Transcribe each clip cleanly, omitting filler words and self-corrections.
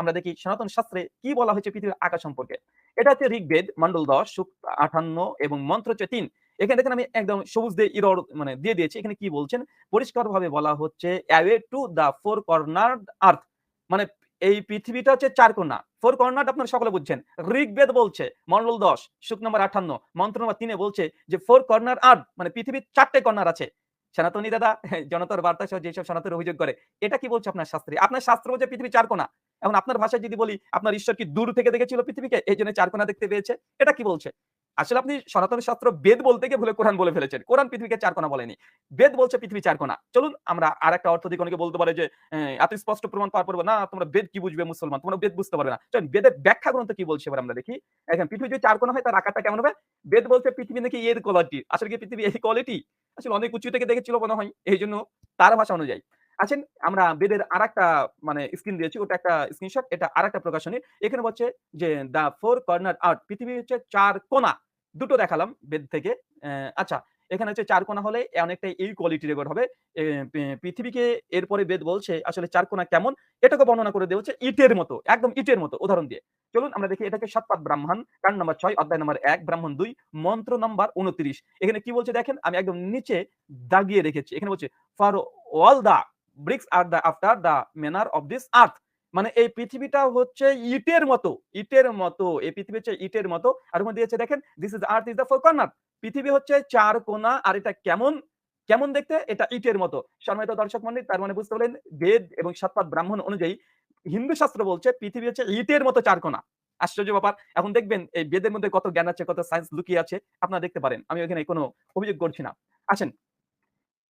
আমরা দেখি সনাতন শাস্ত্রে কি বলা হয়েছে পৃথিবীর আকাশ সম্পর্কে। এটা হচ্ছে ঋগ্বেদ মন্ডল ১০ সূক্ত ৫৮ এবং মন্ত্র হচ্ছে ৩। এখানে দেখেন আমি একদম সবুজ দিয়ে ইরর মানে দিয়ে দিয়েছি। এখানে কি বলছেন? পরিষ্কারভাবে বলা হচ্ছে "অ্যাওয়ে টু দ্য ফোর কর্নারড আর্থ" মানে এই পৃথিবীটা হচ্ছে ৪ কোণা। ফোর কর্নারড আপনারা সকলে বুঝছেন। ঋগ্বেদ বলছে মন্ডল ১০ সূক্ত নম্বর ৫৮ মন্ত্র নম্বর ৩ এ বলছে যে ফোর কর্নার আর্থ মানে পৃথিবীর ৪ টে কর্নার আছে। সনাতনী দাদা জনতার বার্তা সহ যেসব সনাতন অভিযোগ করে, এটা কি বলছে আপনার শাস্ত্রে? আপনার শাস্ত্র বলছে পৃথিবী ৪ কোণা। এখন আপনার ভাষায় যদি বলি, আপনার ঈশ্বর কি দূর থেকে দেখেছিল পৃথিবীকে? এইজন্য ৪ কোণা দেখতে পেয়েছে? এটা কি বলছে? আসলে আপনি সনাতন শাস্ত্র বেদ বলতে গিয়ে ভুলে কোরআন বলে ফেলেছেন। কোরআন পৃথিবীকে ৪ কোণা বলেনি। বেদ বলছে পৃথিবী ৪ কোণা। চলুন আমরা আরেকটা অর্থ দিকে অনেকে বলতে পারে যে, এত স্পষ্ট প্রমাণ পাওয়ার পরে না তোমরা বেদ কি বুঝবে মুসলমান? তোমরা বেদ বুঝতে পারবে না। চলেন বেদের ব্যাখ্যা গ্রন্থ কি বলছে এবার আমরা দেখি। দেখেন পৃথিবী যদি ৪ কোণা হয় তার আকারটা কেমন হবে? বেদ বলছে পৃথিবী নাকি এর কোয়ালিটি। আসলে কি পৃথিবী এই কোয়ালিটি? আসলে অনেক উঁচু থেকে দেখেছিল মনে হয়। এইজন্য তার ভাষা অনুযায়ী। আসেন আমরা বেদের আরেকটা মানে স্ক্রিন দিয়েছি। ওটা একটা স্ক্রিনশট। এটা আরেকটা প্রকাশনী। এখানে বলছে যে, "দ্য ফোর কর্নার আর্থ" পৃথিবী হচ্ছে ৪ কোণা। দুটো দেখালাম বেদ থেকে। আচ্ছা এখানে হচ্ছে ৪ কোণা হলে অনেকটা এই কোয়ালিটির এবার হবে। এ পৃথিবীকে এরপরে বেদ বলছে আসলে ৪ কোণা কেমন? এটাকে বর্ণনা করে দেওয়া হচ্ছে ইটের মতো, একদম ইটের মতো উদাহরণ দিয়ে। চলুন আমরা দেখি এটাকে শতপথ ব্রাহ্মণ, কাণ্ড নম্বর ৬, অধ্যায় নম্বর ১, ব্রাহ্মণ ২, মন্ত্র নম্বর ২৯। এখানে কি বলছে দেখেন আমি একদম নিচে দাগিয়ে রেখেছি। এখানে বলছে for all the bricks are the after the manner of this earth মানে এই পৃথিবীটা হচ্ছে ইটের মতো, ইটের মতো। এই পৃথিবী হচ্ছে ইটের মতো। আর ওখানে দিয়েছে দেখেন this is earth is the four corner. পৃথিবী হচ্ছে ৪ কোণা আর এটা কেমন? কেমন দেখতে? এটা ইটের মতো। সম্মানিত দর্শক মন্ডলী তার মানে বুঝতে পারলেন বেদ এবং শতপথ ব্রাহ্মণ অনুযায়ী হিন্দু শাস্ত্র বলছে পৃথিবী হচ্ছে ইটের মতো ৪ কোণা। আশ্চর্য ব্যাপার। এখন দেখবেন এই বেদের মধ্যে কত জ্ঞান আছে, কত সায়েন্স লুকিয়ে আছে। আপনারা দেখতে পারেন। আমি এখানে কোন অভিযোগ করছি না। আসেন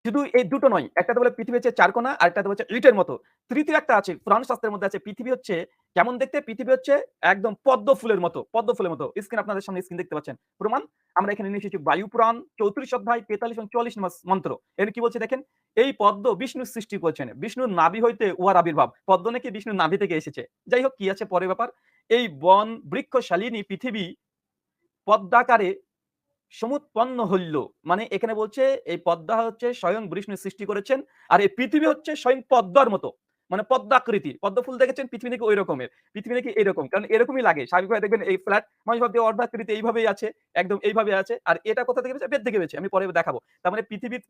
শুধু এই দুটো নয়। একটাতে বলে পৃথিবী হচ্ছে ৪ কোণা, আরেকটাতে হচ্ছে ইটের মতো। তৃতীয় একটা আছে পুরাণ শাস্ত্রের মধ্যে আছে পৃথিবী হচ্ছে কেমন দেখতে? পৃথিবী হচ্ছে একদম পদ্ম ফুলের মতো, পদ্ম ফুলের মতো। স্ক্রিন আপনাদের সামনে স্ক্রিন দেখতে পাচ্ছেন। প্রমাণ আমরা এখানে নিয়ে এসেছি বায়ু পুরাণ ৩৪ অধ্যায় ৪৩ এবং ৪৪ নম্বর মন্ত্র। এখানে কি বলছে দেখেন, এই পদ্ম বিষ্ণু সৃষ্টি করেছেন। বিষ্ণুর নাভি হইতে উহার আবির্ভাব। পদ্ম নাকি বিষ্ণুর নাভি থেকে এসেছে। যাই হোক কি আছে পরের ব্যাপার। এই বন বৃক্ষশালিনী পৃথিবী পদ্মাকারে সমুৎপন্ন হইল। মানে এখানে বলছে এই পদ্মা হচ্ছে স্বয়ং বিষ্ণু সৃষ্টি করেছেন। আর এই পৃথিবী হচ্ছে স্বয়ং পদ্মার মতো। মানে পদ্মাকৃতির। পদ্ম ফুল দেখেছেন পৃথিবী নাকি ওই রকমের। পৃথিবী নাকি এরকম। কারণ এরকমই লাগে। স্বাভাবিকভাবে দেখবেন এই ফ্ল্যাট মানুষ ভাববে অর্ধাকৃতি এইভাবেই আছে। একদম এইভাবে আছে। আর এটা কোথা থেকে পেয়েছে? বেদ থেকে পেয়েছে। আমি পরে দেখাবো। তার মানে পৃথিবীর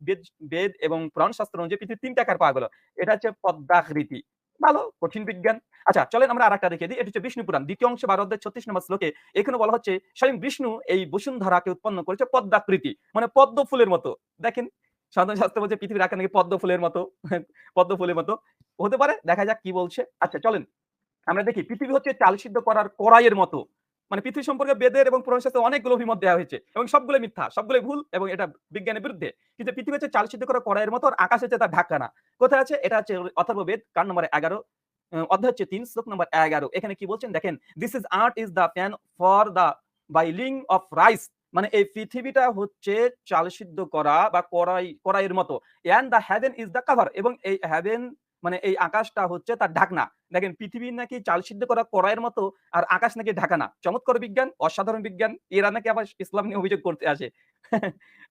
বেদ এবং পুরাণ শাস্ত্র অনুযায়ী পৃথিবীর ৩ টা আকার পাওয়া গেল। এটা হচ্ছে পদ্মাকৃতি। ভালো কঠিন বিজ্ঞান। আচ্ছা চলেন আমরা আরেকটা দেখিয়ে দিই। এটা হচ্ছে বিষ্ণু পুরাণ ২য় অংশ ১২ অধ্যায় ৩৬ নম্বর শ্লোকে এখানে বলা হচ্ছে স্বয়ং বিষ্ণু এই বসুন্ধরাকে উৎপন্ন করেছে পদ্মাকৃতি। মানে পদ্ম ফুলের মতো। দেখেন সাধারণ শাস্ত্র বলছে পৃথিবীর আকার নাকি পদ্ম ফুলের মতো। পদ্ম ফুলের মতো। হতে পারে দেখা যাক কি বলছে। আচ্ছা চলেন আমরা দেখি পৃথিবী হচ্ছে চাল সিদ্ধ করার কড়াইয়ের মতো। মানে পৃথিবী সম্পর্কে বেদের এবং পুরাণ শাস্ত্রে অনেকগুলো অভিমত দেওয়া হয়েছে এবং সবগুলো মিথ্যা, সবগুলোই ভুল এবং এটা বিজ্ঞানের বিরুদ্ধে। কিন্তু পৃথিবী হচ্ছে চাল সিদ্ধ করা কড়াইয়ের মতো আর আকাশ হচ্ছে তার ঢাকনা। কোথায় আছে? এটা হচ্ছে অথর্ববেদ কাণ্ড নম্বর ১১ অধ্যায় হচ্ছে ৩ শ্লোক নম্বর ১১ এখানে কি বলছেন দেখেন, "this is art is the pan for the boiling of rice" মানে এই পৃথিবীটা হচ্ছে চাল সিদ্ধ করা বা কড়াইয়ের মতো। "And the haven is the cover" এবং এই হেভেন মানে এই আকাশটা হচ্ছে তার ঢাকনা। দেখেন পৃথিবী নাকি চাল সিদ্ধ করা কড়াইয়ের মতো আর আকাশ নাকি ঢাকনা। চমৎকার বিজ্ঞান, অসাধারণ বিজ্ঞান। এরা নাকি আবার ইসলাম নিয়ে অভিযোগ করতে আসে।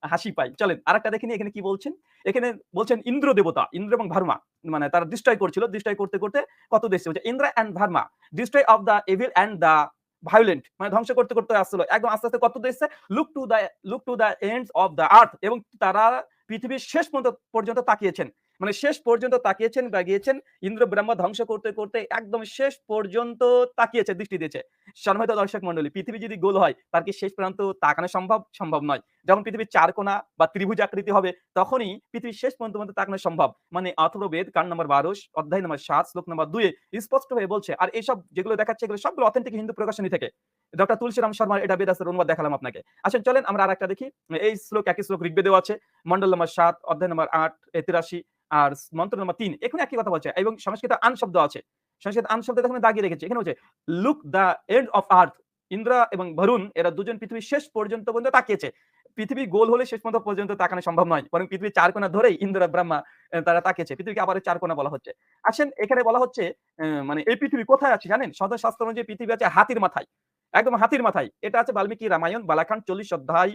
হাসি পায়। চলেন আরেকটা দেখে নিই এখানে কি বলছেন। এখানে বলছেন ইন্দ্র দেবতা, ইন্দ্র এবং ভার্মা মানে তারা ডিস্ট্রয় করছিল। ডিস্ট্রয় করতে, করতে কত দেশ বলছে Indra and Varma destroy of the evil and the violent মানে ধ্বংস করতে, করতে আসছিল। একদম আস্তে, আস্তে কত দেশে look to the ends of the earth এবং তারা পৃথিবীর শেষ পর্যন্ত তাকিয়েছেন। মানে শেষ পর্যন্ত তাকিয়েছেন বা গিয়েছেন ইন্দ্র ব্রহ্মা ধ্বংস করতে, করতে একদম শেষ পর্যন্ত তাকিয়েছে, দৃষ্টি দিয়েছে। সম্মানিত দর্শক মন্ডলী, পৃথিবী যদি গোল হয় তার কি শেষ পর্যন্ত তাকানো সম্ভব? সম্ভব নয়। যখন পৃথিবীর ৪ কোণা বা ত্রিভুজ আকৃতি হবে তখনই পৃথিবীর শেষ পর্যন্ত তাকানো সম্ভব। মানে অথর্ববেদ কাণ্ড নম্বর ১২ অধ্যায় নম্বর ৭ শ্লোক নম্বর ২ এ স্পষ্ট হয়ে বলছে। আর এইসব যেগুলো দেখাচ্ছে এগুলো সবগুলো অথেন্টিক হিন্দু প্রকাশনী থেকে। ডক্টর তুলসীরাম শর্মার এটা বেদাসের অনুবাদ দেখালাম আপনাকে। আসেন চলেন আমরা আরেকটা দেখি। এই শ্লোক একই শ্লোক ঋগ্বেদেও আছে। মন্ডল নম্বর ৭ অধ্যায় নম্বর ৮ ৮৩ আর মন্ত্র নম্বর ৩ এখানে একই কথা বলছে এবং সংস্কৃতে আন শব্দ আছে। সংস্কৃত আন শব্দ দেখুন দাগিয়ে রেখেছি। এখানে বলছে look the end of earth Indra এবং বরুণ এরা দুজন পৃথিবীর শেষ পর্যন্ত তাকিয়েছে। পৃথিবী গোল হলে শেষ পর্যন্ত তাকানো সম্ভব নয়। বরং পৃথিবীর ৪ কোণা ধরেই ইন্দ্র ব্রহ্মা তারা তাকিয়েছে। পৃথিবীকে আবার ৪ কোণা বলা হচ্ছে। আসেন এখানে বলা হচ্ছে মানে এই পৃথিবী কোথায় আছে জানেন? সদর শাস্ত্র অনুযায়ী পৃথিবী আছে হাতির মাথায়। একদম হাতির মাথায়। এটা আছে বাল্মীকি রামায়ণ বালাকান্ড ৪০ অধ্যায়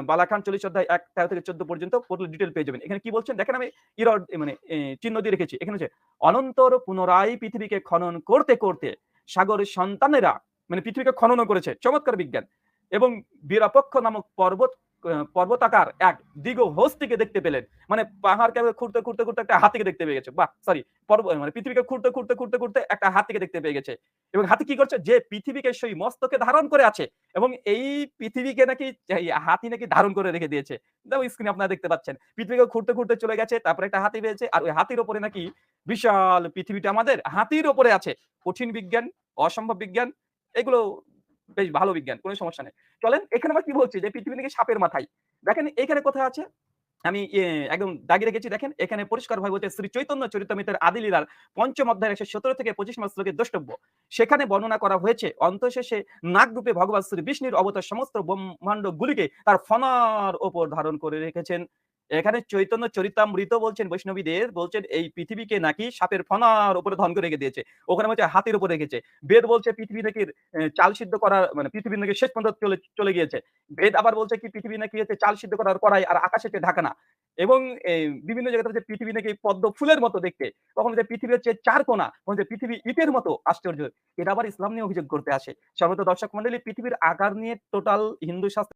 বালাখান 40 অধ্যায় ১ ১৩ থেকে ১৪ পর্যন্ত পুরো ডিটেইল পেয়ে যাবেন। এখানে কি বলছেন দেখেন আমি ইরর মানে চিহ্ন দিয়ে রেখেছি। এখানে হচ্ছে অনন্তর পুনরায় পৃথিবীকে খনন করতে, করতে সাগরের সন্তানেরা মানে পৃথিবীকে খননও করেছে। চমৎকার বিজ্ঞান। এবং বিরাপক্ষ নামক পর্বতাকার এক দীর্ঘহস্তীকে দেখতে পেলেন। মানে পাহাড়কে খুঁড়তে, খুঁড়তে, খুঁড়তে একটা হাতিকে দেখতে পেয়ে গেছে। বাহ! সরি মানে পৃথিবীকে খুঁড়তে, খুঁড়তে, খুঁড়তে, খুঁড়তে একটা হাতিকে দেখতে পেয়ে গেছে। এবং হাতি কি করছে? যে পৃথিবীকে সেই মস্তকে ধারণ করে আছে এবং এই পৃথিবীকে নাকি এই হাতি নাকি ধারণ করে রেখে দিয়েছে। স্ক্রিনে আপনারা দেখতে পাচ্ছেন। পৃথিবীকে খুঁড়তে, খুঁড়তে চলে গেছে। তারপরে একটা হাতি পেয়েছে। আর ওই হাতির উপরে নাকি বিশাল পৃথিবীটা আমাদের হাতির উপরে আছে। কঠিন বিজ্ঞান, অসম্ভব বিজ্ঞান এগুলো বেশ ভালো বিজ্ঞান। কোন সমস্যা নেই। চলেন এখানে আবার কি বলছে যে পৃথিবী নাকি সাপের মাথায়। দেখেন এখানে কোথায় আছে? আমি একদম দাগিয়ে রেখেছি দেখেন। এখানে পরিষ্কারভাবে বলছে শ্রী চৈতন্য চরিতামৃতের আদি লীলার ৫ম অধ্যায়ের ১১৭ থেকে ২৫ নম্বর শ্লোকের দ্রষ্টব্য। সেখানে বর্ণনা করা হয়েছে অন্তঃশেষে নাগরূপে ভগবান শ্রী বিষ্ণুর অবতার সমস্ত ব্রহ্মাণ্ডগুলিকে তার ফনার উপর ধারণ করে রেখেছেন। এখানে চৈতন্য চরিতামৃত বলছেন বৈষ্ণবীদের বলছেন এই পৃথিবীকে নাকি সাপের ফনার উপরে ধারণ করে রেখে দিয়েছে। ওখানে বলছে হাতির উপরে রেখেছে। বেদ বলছে পৃথিবী নাকি চাল সিদ্ধ করার মানে পৃথিবী নাকি শেষ পর্যন্ত চলে গিয়েছে। বেদ আবার বলছে কি পৃথিবী নাকি হচ্ছে চাল সিদ্ধ করার কড়াই আর আকাশের চেয়ে ঢাকা না। এবং বিভিন্ন জায়গাতে হচ্ছে পৃথিবী নাকি পদ্ম ফুলের মতো দেখতে। কখনো যে পৃথিবী হচ্ছে ৪ কোণা, কখনো যে পৃথিবী ইটের মতো আশ্চর্য। এটা আবার ইসলাম নিয়ে অভিযোগ করতে আসে। সম্মানিত দর্শক মন্ডলী পৃথিবীর আকার নিয়ে টোটাল হিন্দু শাস্ত্রে